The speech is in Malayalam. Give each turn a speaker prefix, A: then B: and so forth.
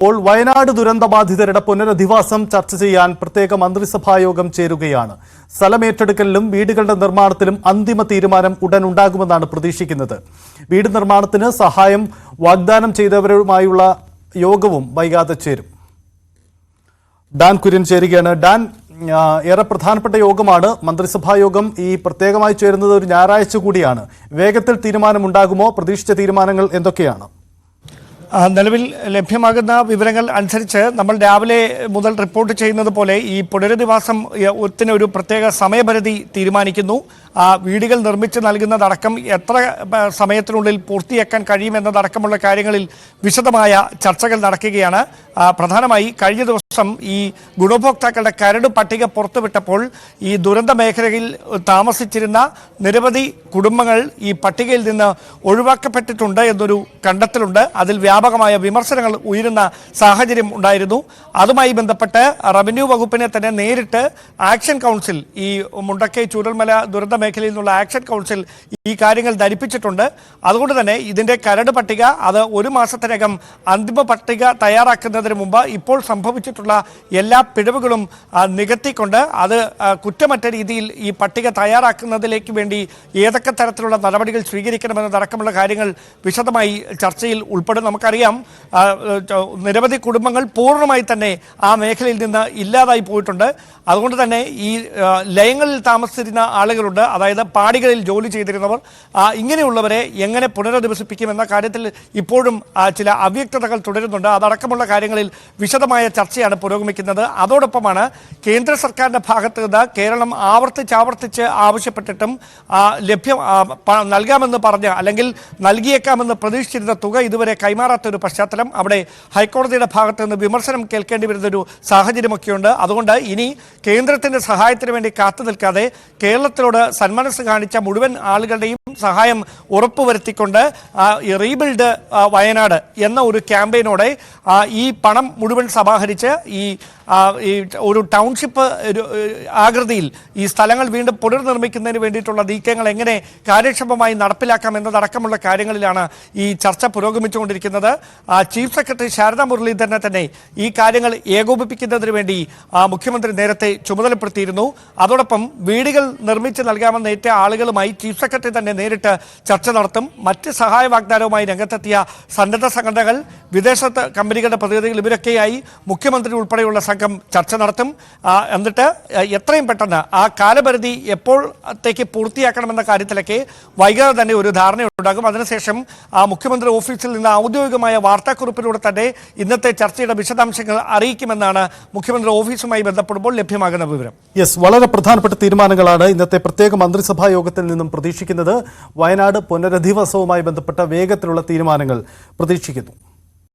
A: ഇപ്പോൾ വയനാട് ദുരന്തബാധിതരുടെ പുനരധിവാസം ചർച്ച ചെയ്യാൻ പ്രത്യേക മന്ത്രിസഭായോഗം ചേരുകയാണ്. സ്ഥലമേറ്റെടുക്കലിലും വീടുകളുടെ നിർമ്മാണത്തിലും അന്തിമ തീരുമാനം ഉടൻ ഉണ്ടാകുമെന്നാണ് പ്രതീക്ഷിക്കുന്നത്. വീട് നിർമ്മാണത്തിന് സഹായം വാഗ്ദാനം ചെയ്തവരുമായുള്ള യോഗവും വൈകാതെ ചേരും. ഡാൻ കുര്യൻ ചേരുകയാണ്. ഡാൻ, ഏറെ പ്രധാനപ്പെട്ട യോഗമാണ് മന്ത്രിസഭായോഗം. ഈ പ്രത്യേകമായി ചേരുന്നത് ഒരു ഞായറാഴ്ച കൂടിയാണ്. വേഗത്തിൽ തീരുമാനമുണ്ടാകുമോ? പ്രതീക്ഷിച്ച തീരുമാനങ്ങൾ എന്തൊക്കെയാണ്?
B: നിലവിൽ ലഭ്യമാകുന്ന വിവരങ്ങൾ അനുസരിച്ച് നമ്മൾ രാവിലെ മുതൽ റിപ്പോർട്ട് ചെയ്യുന്നത് പോലെ ഈ പുനരധിവാസത്തിന് ഒരു പ്രത്യേക സമയപരിധി തീരുമാനിക്കുന്നു. വീടുകൾ നിർമ്മിച്ച് നൽകുന്നതടക്കം എത്ര സമയത്തിനുള്ളിൽ പൂർത്തിയാക്കാൻ കഴിയുമെന്നതടക്കമുള്ള കാര്യങ്ങളിൽ വിശദമായ ചർച്ചകൾ നടക്കുകയാണ്. പ്രധാനമായി കഴിഞ്ഞ ദിവസം ഈ ഗുണഭോക്താക്കളുടെ കരട് പട്ടിക പുറത്തുവിട്ടപ്പോൾ ഈ ദുരന്ത മേഖലയിൽ താമസിച്ചിരുന്ന നിരവധി കുടുംബങ്ങൾ ഈ പട്ടികയിൽ നിന്ന് ഒഴിവാക്കപ്പെട്ടിട്ടുണ്ട് എന്നൊരു കണ്ടെത്തലുണ്ട്. അതിൽ വ്യാപകമായ വിമർശനങ്ങൾ ഉയരുന്ന സാഹചര്യം ഉണ്ടായിരുന്നു. അതുമായി ബന്ധപ്പെട്ട് റവന്യൂ വകുപ്പിനെ തന്നെ നേരിട്ട് ആക്ഷൻ കൗൺസിൽ, ഈ മുണ്ടക്കൈ ചൂരൽമല ദുരന്ത മേഖലയിൽ നിന്നുള്ള ആക്ഷൻ കൗൺസിൽ ഈ കാര്യങ്ങൾ ധരിപ്പിച്ചിട്ടുണ്ട്. അതുകൊണ്ട് തന്നെ ഇതിന്റെ കരട് പട്ടിക അത് ഒരു മാസത്തിനകം അന്തിമ പട്ടിക തയ്യാറാക്കുന്നതിന് മുമ്പ് ഇപ്പോൾ സംഭവിച്ചിട്ടുള്ള എല്ലാ പിഴവുകളും നികത്തിക്കൊണ്ട് അത് കുറ്റമറ്റ രീതിയിൽ ഈ പട്ടിക തയ്യാറാക്കുന്നതിലേക്ക് വേണ്ടി ഏതൊക്കെ തരത്തിലുള്ള നടപടികൾ സ്വീകരിക്കണമെന്നതടക്കമുള്ള കാര്യങ്ങൾ വിശദമായി ചർച്ചയിൽ ഉൾപ്പെടും. നമുക്കറിയാം, നിരവധി കുടുംബങ്ങൾ പൂർണ്ണമായി തന്നെ ആ മേഖലയിൽ നിന്ന് ഇല്ലാതായി പോയിട്ടുണ്ട്. അതുകൊണ്ട് തന്നെ ഈ ലയങ്ങളിൽ താമസിച്ചിരുന്ന ആളുകളുണ്ട്, അതായത് പാടികളിൽ ജോലി ചെയ്തിരുന്നവർ, ഇങ്ങനെയുള്ളവരെ എങ്ങനെ പുനരധിവസിപ്പിക്കുമെന്ന കാര്യത്തിൽ ഇപ്പോഴും ചില അവ്യക്തതകൾ തുടരുന്നുണ്ട്. അതടക്കമുള്ള കാര്യങ്ങളിൽ വിശദമായ ചർച്ചയാണ് പുരോഗമിക്കുന്നത്. അതോടൊപ്പമാണ് കേന്ദ്ര സർക്കാരിന്റെ ഭാഗത്ത് നിന്ന് കേരളം ആവർത്തിച്ച് ആവശ്യപ്പെട്ടിട്ടും നൽകാമെന്ന് പറഞ്ഞ് അല്ലെങ്കിൽ നൽകിയേക്കാമെന്ന് പ്രതീക്ഷിച്ചിരുന്ന തുക ഇതുവരെ കൈമാറാത്ത ഒരു പശ്ചാത്തലം, അവിടെ ഹൈക്കോടതിയുടെ ഭാഗത്ത് നിന്ന് വിമർശനം കേൾക്കേണ്ടി വരുന്നൊരു സാഹചര്യമൊക്കെയുണ്ട്. അതുകൊണ്ട് ഇനി കേന്ദ്രത്തിന്റെ സഹായത്തിന് വേണ്ടി കാത്തു നിൽക്കാതെ കേരളത്തിലോട് സന്മനസ് കാണിച്ച മുഴുവൻ ആളുകളുടെയും സഹായം ഉറപ്പുവരുത്തിക്കൊണ്ട് റീബിൽഡ് വയനാട് എന്ന ഒരു ക്യാമ്പയിനോടെ ഈ പണം മുഴുവൻ സമാഹരിച്ച് ഈ ഒരു ടൗൺഷിപ്പ് ആകൃതിയിൽ ഈ സ്ഥലങ്ങൾ വീണ്ടും പുനർനിർമ്മിക്കുന്നതിന് വേണ്ടിയിട്ടുള്ള നീക്കങ്ങൾ എങ്ങനെ കാര്യക്ഷമമായി നടപ്പിലാക്കാം എന്നതടക്കമുള്ള കാര്യങ്ങളിലാണ് ഈ ചർച്ച പുരോഗമിച്ചുകൊണ്ടിരിക്കുന്നത്. ചീഫ് സെക്രട്ടറി ശാരദാ മുരളീധരനെ തന്നെ ഈ കാര്യങ്ങൾ ഏകോപിപ്പിക്കുന്നതിന് വേണ്ടി മുഖ്യമന്ത്രി നേരത്തെ ചുമതലപ്പെടുത്തിയിരുന്നു. അതോടൊപ്പം വീടുകൾ നിർമ്മിച്ച് നൽകാമെന്ന് ഏറ്റ ആളുകളുമായി ചീഫ് സെക്രട്ടറി തന്നെ നേരിട്ട് ചർച്ച നടത്തും. മറ്റ് സഹായ വാഗ്ദാനവുമായി രംഗത്തെത്തിയ സന്നദ്ധ സംഘടനകൾ, വിദേശത്ത് കമ്പനികളുടെ പ്രതിനിധികൾ, ഇവരൊക്കെയായി മുഖ്യമന്ത്രി ഉൾപ്പെടെയുള്ള സംഘം ചർച്ച നടത്തും. എന്നിട്ട് എത്രയും പെട്ടെന്ന് ആ കാലപരിധി എപ്പോഴത്തേക്ക് പൂർത്തിയാക്കണമെന്ന കാര്യത്തിലേക്ക് വൈകാതെ തന്നെ ഒരു ധാരണയുണ്ടാകും. അതിനുശേഷം മുഖ്യമന്ത്രി ഓഫീസിൽ നിന്ന് ഔദ്യോഗികമായ വാർത്താക്കുറിപ്പിലൂടെ തന്നെ ഇന്നത്തെ ചർച്ചയുടെ വിശദാംശങ്ങൾ അറിയിക്കുമെന്നാണ് മുഖ്യമന്ത്രി ഓഫീസുമായി ബന്ധപ്പെടുമ്പോൾ ലഭ്യമാകുന്ന വിവരം.
A: വളരെ പ്രധാനപ്പെട്ട തീരുമാനങ്ങളാണ് ഇന്നത്തെ പ്രത്യേക മന്ത്രിസഭാ യോഗത്തിൽ നിന്നും പ്രതീക്ഷിക്കുന്നത്. വയനാട് പുനരധിവാസവുമായി ബന്ധപ്പെട്ട വേഗത്തിലുള്ള തീരുമാനങ്ങൾ പ്രതീക്ഷിക്കുന്നു.